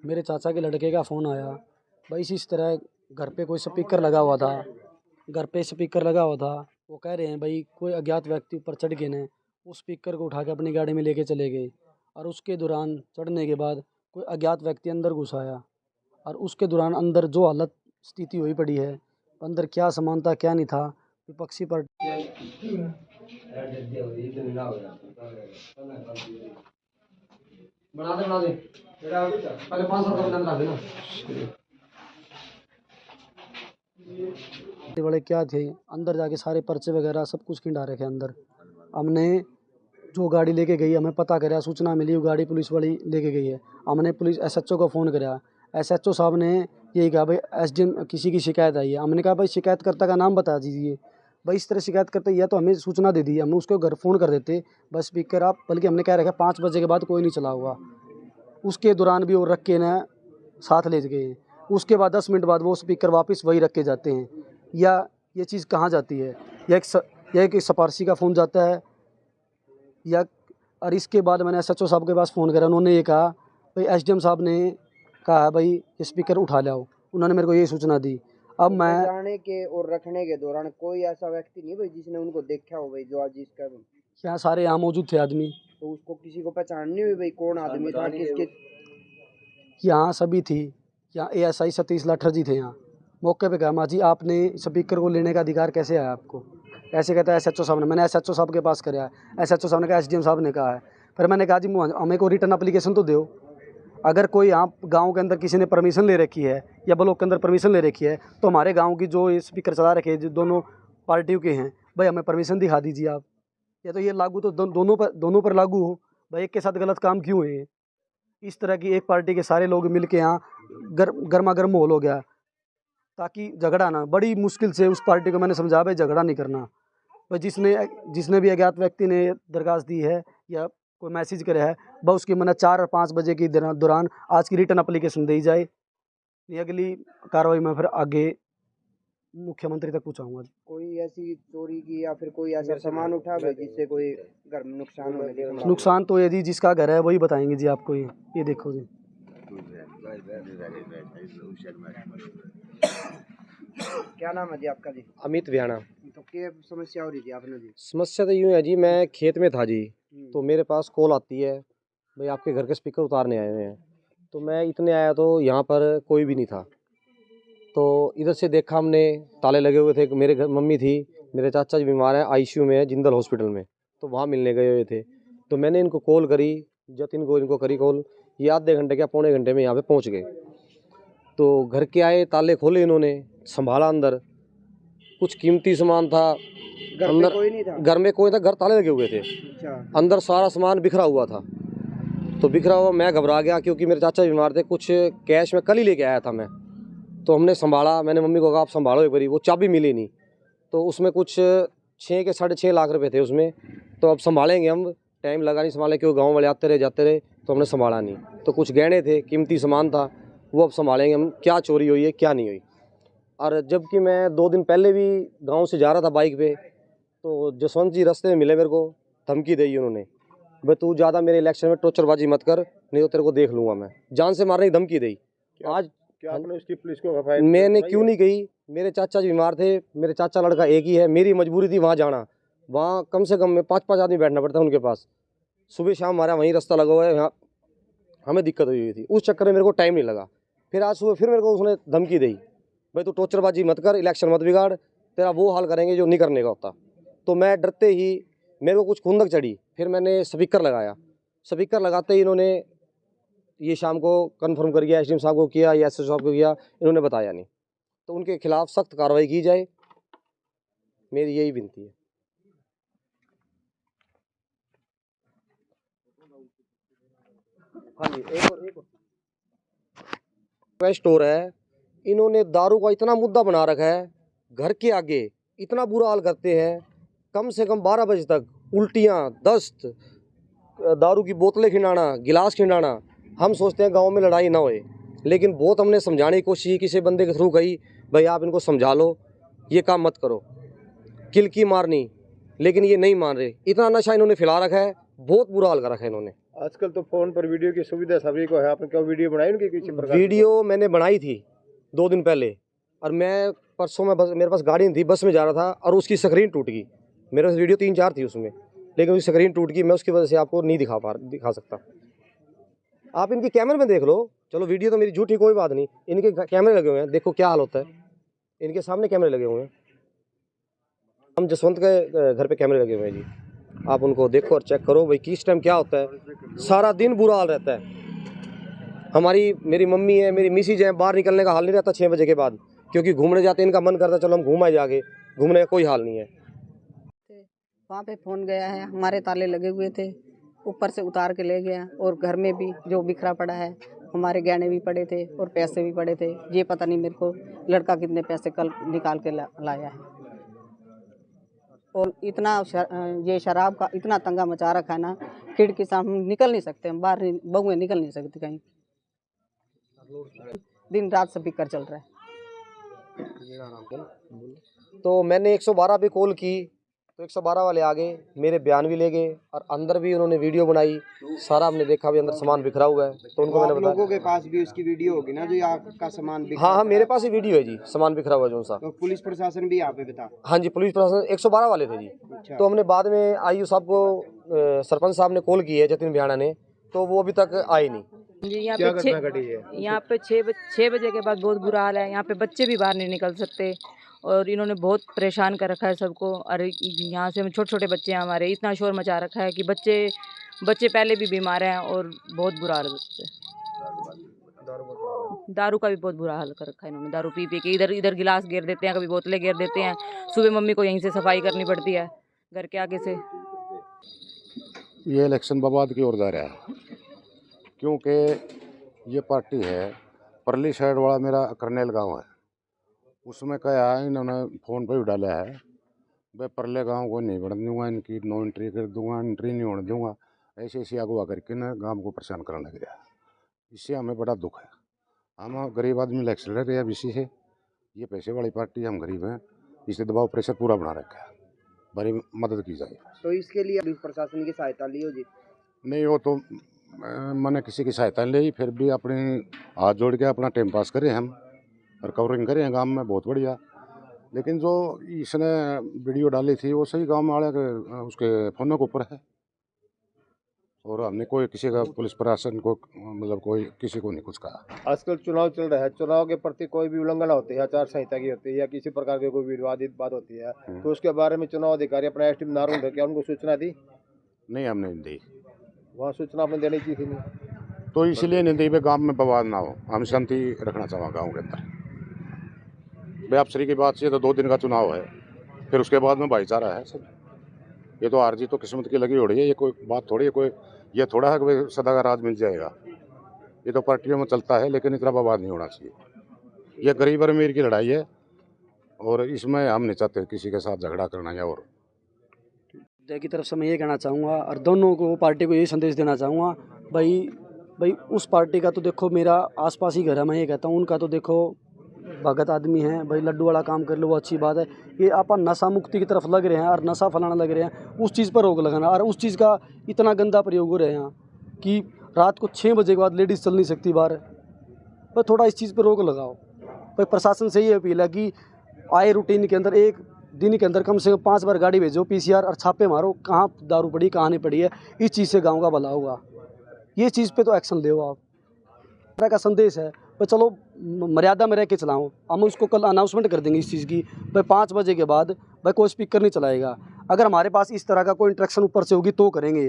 मेरे चाचा के लड़के का फ़ोन आया भाई इस तरह घर पे कोई स्पीकर लगा हुआ था। घर पे स्पीकर लगा हुआ था। वो कह रहे हैं भाई कोई अज्ञात व्यक्ति ऊपर चढ़ के ने उस स्पीकर को उठा के अपनी गाड़ी में लेके चले गए। और उसके दौरान चढ़ने के बाद कोई अज्ञात व्यक्ति अंदर घुस आया। और उसके दौरान अंदर जो हालत स्थिति हुई पड़ी है, अंदर क्या सामान था क्या नहीं था, विपक्षी पार्टी बना दे पहले 500 का बना देना बड़े क्या थे। अंदर जाके सारे पर्चे वगैरह सब कुछ खिंडा रखे अंदर। हमने जो गाड़ी लेके गई हमें पता कराया, सूचना मिली वो गाड़ी पुलिस वाली लेके गई है। हमने पुलिस SHO को फ़ोन कराया। SHO साहब ने यही कहा भाई SDM किसी की शिकायत आई है। हमने कहा भाई शिकायतकर्ता का नाम बता दीजिए। भाई इस तरह शिकायत करते या तो हमें सूचना दे दी, हम उसको घर फ़ोन कर देते बस स्पीकर आप, बल्कि हमने कह रखा 5 बजे के बाद कोई नहीं चला हुआ। उसके दौरान भी वो रख के ना साथ ले गए। उसके बाद 10 मिनट बाद वो स्पीकर वापस वही रख के जाते हैं। या ये चीज़ कहाँ जाती है? या एक सिफारशी का फ़ोन जाता है या। और इसके बाद मैंने SHO साहब के पास फ़ोन करा। उन्होंने ये कहा भाई SDM साहब ने कहा है भाई ये स्पीकर उठा लाओ। उन्होंने मेरे को ये सूचना दी। अब मैं जाने के और रखने के दौरान कोई ऐसा व्यक्ति नहीं भाई जिसने उनको देखा हो भाई, जो आज जिसका यहाँ सारे यहाँ मौजूद थे आदमी, तो उसको किसी को पहचान नहीं हुई भाई कौन आदमी था किसके? यहाँ सभी थी। यहाँ ASI सतीश लाठर जी थे। यहाँ मौके पे कहा माँ जी आपने स्पीकर को लेने का अधिकार कैसे आया आपको? ऐसे कहता है SHO साहब ने। मैंने SHO साहब के पास कराया। SHO साहब ने कहा SDM साहब ने कहा है। फिर मैंने कहा जी हमें को रिटर्न एप्लीकेशन तो दो। अगर कोई यहाँ गांव के अंदर किसी ने परमिशन ले रखी है या ब्लॉक के अंदर परमिशन ले रखी है तो हमारे गांव की जो स्पीकर चला रखे हैं जो दोनों पार्टियों के हैं, भाई हमें परमिशन दिखा दीजिए आप। या तो ये लागू तो दोनों पर लागू हो। भाई एक के साथ गलत काम क्यों है? इस तरह की एक पार्टी के सारे लोग मिल के यहाँ गर्मा गर्म माहौल हो गया ताकि झगड़ा ना। बड़ी मुश्किल से उस पार्टी को मैंने समझा भाई झगड़ा नहीं करना। भाई जिसने भी अज्ञात व्यक्ति ने दरखास्त दी है या कोई मैसेज करे है, बस उसकी मैंने 4 और 5 बजे के दौरान आज की रिटर्न एप्लीकेशन दी जाए। नहीं अगली कार्रवाई में फिर आगे मुख्यमंत्री तक पहुँचाऊँगा। कोई ऐसी चोरी की या फिर कोई ऐसा सामान उठा भाई जिससे कोई घर में नुकसान होने के? नुकसान तो ये जी जिसका घर है वही बताएंगे जी आपको। ये देखो जी। क्या नाम है जी आपका? जी अमित व्याना। तो क्या समस्या हो रही थी आपने जी? समस्या तो यूँ है जी, मैं खेत में था जी, तो मेरे पास कॉल आती है भाई आपके घर के स्पीकर उतारने आए हुए हैं। तो मैं इतने आया तो यहाँ पर कोई भी नहीं था। तो इधर से देखा हमने ताले लगे हुए थे। मेरे घर मम्मी थी, मेरे चाचा जी बीमार हैं ICU में है जिंदल हॉस्पिटल में, तो वहाँ मिलने गए हुए थे। तो मैंने इनको कॉल करी, जतिन को इनको करी कॉल। ये आधे घंटे क्या पौने घंटे में यहाँ पे पहुँच गए। तो घर के आए, ताले खोले इन्होंने, संभाला अंदर कुछ कीमती सामान था। अंदर कोई नहीं था? घर में कोई था, घर ताले लगे हुए थे। अच्छा। अंदर सारा सामान बिखरा हुआ था। तो बिखरा हुआ मैं घबरा गया क्योंकि मेरे चाचा बीमार थे। कुछ कैश में कल ही लेके आया था मैं, तो हमने संभाला। मैंने मम्मी को कहा आप संभालो एक बारी, वो चाबी मिली नहीं। तो उसमें कुछ 6 के 6.5 लाख रुपए थे उसमें। तो अब संभालेंगे हम, टाइम लगा नहीं संभाले क्योंकि गाँव वाले आते रहे जाते रहे, तो हमने संभाला नहीं। तो कुछ गहने थे, कीमती सामान था, वो अब संभालेंगे हम, क्या चोरी हुई है क्या नहीं हुई। और जबकि मैं 2 दिन पहले भी गांव से जा रहा था बाइक पे, तो जसवंत जी रास्ते में मिले मेरे को, धमकी दी उन्होंने भाई तू ज़्यादा मेरे इलेक्शन में टोचरबाजी मत कर, नहीं तो तेरे को देख लूँगा मैं। जान से मारने की धमकी दी। आज क्या आपने उसकी पुलिस को मैंने क्यों नहीं गई? मेरे चाचा जी बीमार थे, मेरे चाचा लड़का एक ही है, मेरी मजबूरी थी वहाँ जाना। वहाँ कम से कम में 5-5 आदमी बैठना पड़ता है उनके पास। सुबह शाम हमारा वहीं रास्ता लगा हुआ है, यहाँ हमें दिक्कत हुई थी। उस चक्कर में मेरे को टाइम नहीं लगा। फिर आज सुबह फिर मेरे को उसने धमकी दी भाई तू टोचरबाजी मत कर, इलेक्शन मत बिगाड़, तेरा वो हाल करेंगे जो नहीं करने का होता। तो मैं डरते ही मेरे को कुछ खुंदक चढ़ी। फिर मैंने स्पीकर लगाया। स्पीकर लगाते ही इन्होंने ये शाम को कंफर्म कर गया, SDM साहब को किया या SHO साहब को किया, इन्होंने बताया नहीं। तो उनके खिलाफ सख्त कार्रवाई की जाए, मेरी यही विनती है। हाँ जी, एक स्टोर है, इन्होंने दारू का इतना मुद्दा बना रखा है, घर के आगे इतना बुरा हाल करते हैं। कम से कम 12 बजे तक उल्टियाँ, दस्त, दारू की बोतलें खिंडाना, गिलास खिंडाना। हम सोचते हैं गांव में लड़ाई ना होए, लेकिन बहुत हमने समझाने की कोशिश की, किसी बंदे के थ्रू कही भाई आप इनको समझा लो, ये काम मत करो, किल की मारनी, लेकिन ये नहीं मान रहे। इतना नशा इन्होंने फैला रखा है, बहुत बुरा हाल कर रखा है इन्होंने। आजकल तो फोन पर वीडियो की सुविधा सभी को है, आपने क्या वीडियो बनाई उनकी किसी प्रकार की? वीडियो मैंने बनाई थी 2 दिन पहले, और मैं परसों में बस मेरे पास गाड़ी नहीं थी, बस में जा रहा था और उसकी स्क्रीन टूट गई। मेरे पास वीडियो 3-4 थी उसमें, लेकिन उसकी स्क्रीन टूट गई। मैं उसकी वजह से आपको नहीं दिखा सकता। आप इनके कैमरे में देख लो। चलो वीडियो तो मेरी झूठी, कोई बात नहीं, इनके कैमरे लगे हुए हैं, देखो क्या हाल होता है। इनके सामने कैमरे लगे हुए हैं। हम जसवंत के घर पे कैमरे लगे हुए हैं जी, आप उनको देखो और चेक करो भाई किस टाइम क्या होता है। सारा दिन बुरा हाल रहता है। मेरी मम्मी है, मेरी मिसेज है, बाहर निकलने का हाल नहीं रहता 6 बजे के बाद, क्योंकि घूमने जाते हैं, इनका मन करता है चलो हम घूमा जाके, घूमने का कोई हाल नहीं है। वहाँ पे फ़ोन गया है, हमारे ताले लगे हुए थे, ऊपर से उतार के ले गया। और घर में भी जो बिखरा पड़ा है, हमारे गहने भी पड़े थे और पैसे भी पड़े थे। ये पता नहीं मेरे को लड़का कितने पैसे कल निकाल के लाया है। और इतना ये शराब का इतना तंगा मचा रखा है ना, खिड़की से हम निकल नहीं सकते, हम बाहर बहुएं निकल नहीं सकते कहीं। दिन रात से बिकर चल रहा है। तो मैंने 112 पे कॉल की, तो 112 वाले आ गए, मेरे बयान भी ले गए और अंदर भी उन्होंने वीडियो बनाई। सारा हमने देखा भी अंदर सामान बिखरा हुआ है, तो उनको मैंने बताया। लोगों के पास भी उसकी वीडियो होगी ना, जो ये आपका सामान बिखरा हाँ, मेरे पास ही वीडियो है जी, सामान बिखरा हुआ जो सा। तो पुलिस प्रशासन भी यहाँ पे बता? हाँ जी, पुलिस प्रशासन 112 वाले थे जी। अच्छा। तो हमने बाद में आईयू साहब को, सरपंच साहब ने कॉल की है, जतिन बिहाना ने, तो वो अभी तक आए नहीं जी। यहाँ क्या पे घटना घटी है? यहाँ पे 6 बजे के बाद बहुत बुरा हाल है। यहाँ पे बच्चे भी बाहर नहीं निकल सकते और इन्होंने बहुत परेशान कर रखा है सबको। और यहाँ से छोटे छोटे बच्चे हैं हमारे, इतना शोर मचा रखा है कि बच्चे पहले भी बीमार हैं और बहुत बुरा हाल है बच्चे। दारू का भी बहुत बुरा हाल कर रखा है इन्होंने। दारू पी पी के इधर गिलास गिर देते हैं, कभी बोतलें गिर देते हैं। सुबह मम्मी को यहीं से सफाई करनी पड़ती है घर के आगे से। ये इलेक्शन बर्बाद की ओर जा रहा है, क्योंकि ये पार्टी है परली साइड वाला, मेरा करनेल गांव है, उसमें क्या है इन्होंने फ़ोन पे भी डाला है, भाई परले गांव को नहीं बढ़ने दूंगा, इनकी नो एंट्री कर दूंगा, एंट्री नहीं होने दूंगा, ऐसे अगवा करके ना गांव को परेशान करने लग गया। इससे हमें बड़ा दुख है। हम गरीब आदमी इलेक्शन लड़ रहे हैं इसी से। ये पैसे वाली पार्टी, हम गरीब हैं, इसे दबाव प्रेशर पूरा बना रखा है, बड़ी मदद की जाए। तो इसके लिए पुलिस प्रशासन की सहायता ली हो जी? नहीं, वो तो मैंने किसी की सहायता नहीं ली, फिर भी अपने हाथ जोड़ के अपना टाइम पास करें, हम रिकवरिंग करें गांव में, बहुत बढ़िया। लेकिन जो इसने वीडियो डाली थी वो सही गांव वाले के उसके फ़ोन के ऊपर है, और हमने कोई किसी का पुलिस प्रशासन को मतलब कोई किसी को नहीं कुछ कहा। आजकल चुनाव चल रहा है, चुनाव के प्रति कोई भी उल्लंघन होती है, आचार संहिता की होती है या किसी प्रकार की कोई विवादित बात होती है, तो उसके बारे में चुनाव अधिकारी अपना एसटीएम नारून है, क्या उनको सूचना दी? नहीं, हमने नहीं दी। वहाँ सूचना आपने देनी चाहिए थी नहीं? तो इसलिए नहीं दी, गांव में बवाल ना हो, हम शांति रखना चाहें गांव के अंदर। भाई आप श्री की बात से तो 2 दिन का चुनाव है, फिर उसके बाद में भाईचारा है सब। ये तो आरजी तो किस्मत की लगी हो रही है, ये कोई बात थोड़ी है, कोई ये थोड़ा है कि भाई सदा का राज मिल जाएगा। ये तो पार्टियों में चलता है, लेकिन इतना बवाल नहीं होना चाहिए। ये गरीब और अमीर की लड़ाई है, और इसमें हम नहीं चाहते किसी के साथ झगड़ा करना या और। की तरफ से मैं ये कहना चाहूँगा और दोनों को पार्टी को यही संदेश देना चाहूँगा, भाई उस पार्टी का तो देखो मेरा आसपास ही घर है, मैं ये कहता हूँ उनका तो देखो भगत आदमी है, भाई लड्डू वाला काम कर लो वो अच्छी बात है। ये आप नशा मुक्ति की तरफ लग रहे हैं और नशा फैलाना लग रहे हैं, उस चीज़ पर रोक लगाना। और उस चीज़ का इतना गंदा प्रयोग हो रहे हैं कि रात को 6 बजे के बाद लेडीज़ चल नहीं सकती बाहर। पर थोड़ा इस चीज़ पर रोक लगाओ। भाई प्रशासन से ये अपील है कि आए रूटीन के अंदर एक दिन के अंदर कम से कम 5 बार गाड़ी भेजो पीसीआर और छापे मारो, कहाँ दारू पड़ी कहाँ नहीं पड़ी है। इस चीज़ से गांव का भला होगा। ये चीज़ पे तो एक्शन ले आप। तरह का संदेश है, पर चलो मर्यादा में रह के चलाओ। हम उसको कल अनाउंसमेंट कर देंगे इस चीज़ की, भाई 5 बजे के बाद भाई कोई स्पीकर नहीं चलाएगा। अगर हमारे पास इस तरह का कोई इंट्रैक्शन ऊपर से होगी तो करेंगे,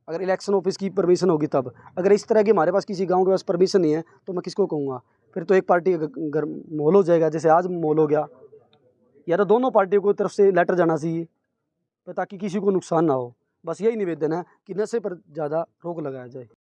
अगर इलेक्शन ऑफिस की परमिशन होगी तब। अगर इस तरह की हमारे पास किसी गाँव के पास परमिशन नहीं है तो मैं किसको कहूँगा? फिर तो एक पार्टी घर मोल हो जाएगा, जैसे आज मोल हो गया। या तो दोनों पार्टियों को तरफ से लेटर जाना चाहिए ताकि किसी को नुकसान ना हो। बस यही निवेदन है कि नशे पर ज़्यादा रोक लगाया जाए।